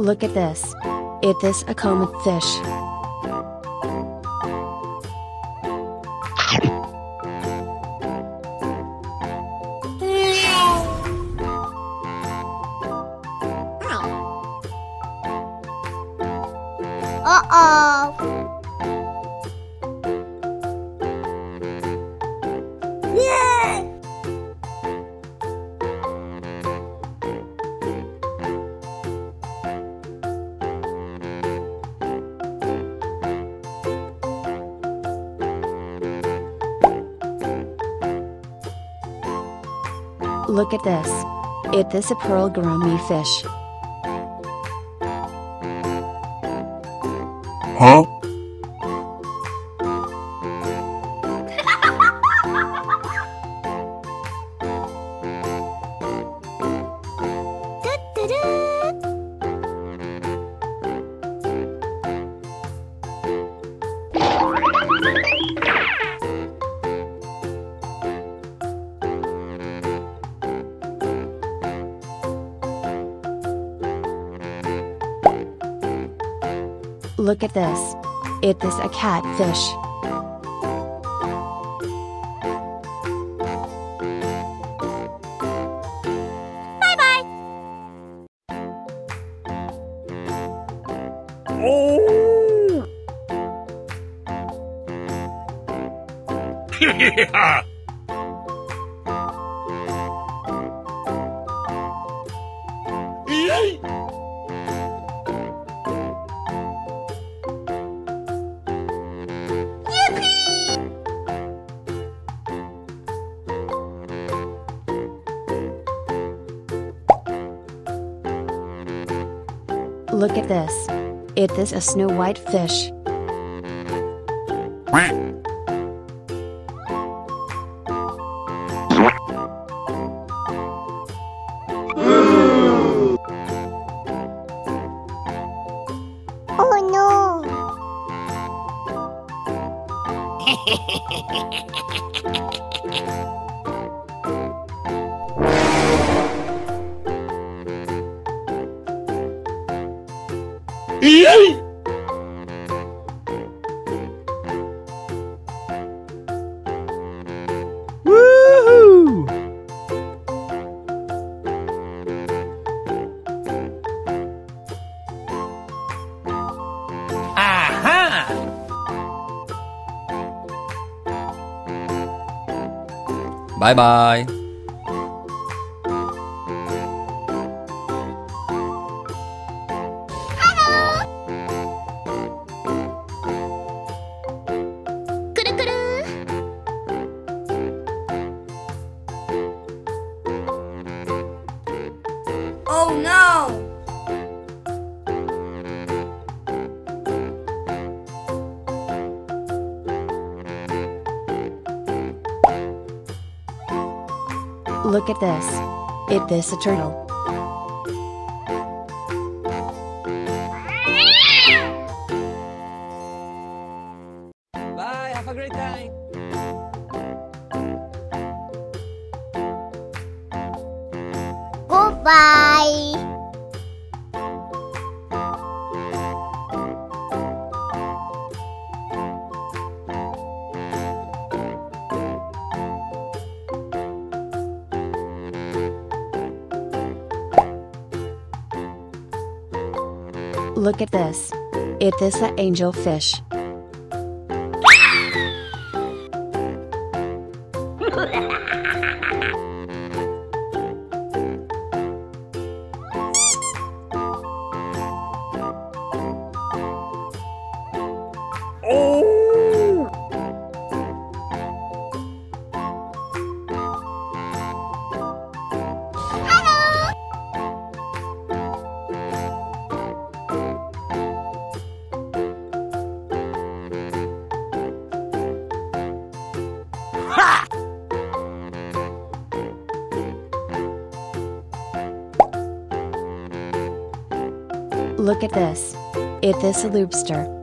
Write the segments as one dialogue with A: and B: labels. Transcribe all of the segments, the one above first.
A: Look at this. It is a common fish.
B: Uh-oh. Yeah.
A: Look at this. It is a pearl gourami fish.
C: Huh?
A: Look at this. It is a catfish.
B: Bye-bye.
C: Oh! Yeah! Yay!
A: Look at this. It is a snow white fish.
B: Oh no.
C: Yay!
A: Woohoo!
C: Aha!
D: Bye-bye.
B: Oh no!
A: Look at this. It is a turtle.
D: Bye, have a great time.
B: Goodbye.
A: Look at this. It is an angelfish.
C: Oh! Ha!
A: Look at this. It is a lobster.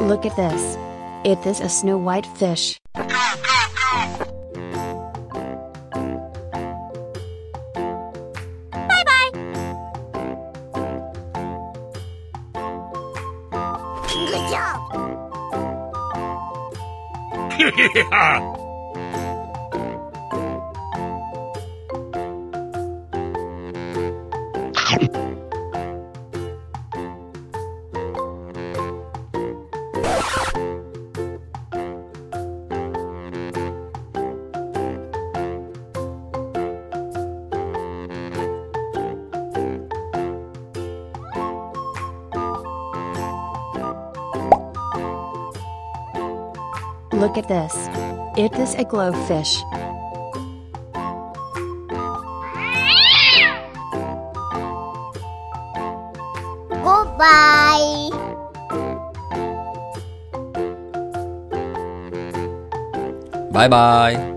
A: Look at this. It is a snow white fish.
B: Bye-bye. Good job.
A: Look at this. It is a glowfish.
B: Goodbye.
D: Bye bye.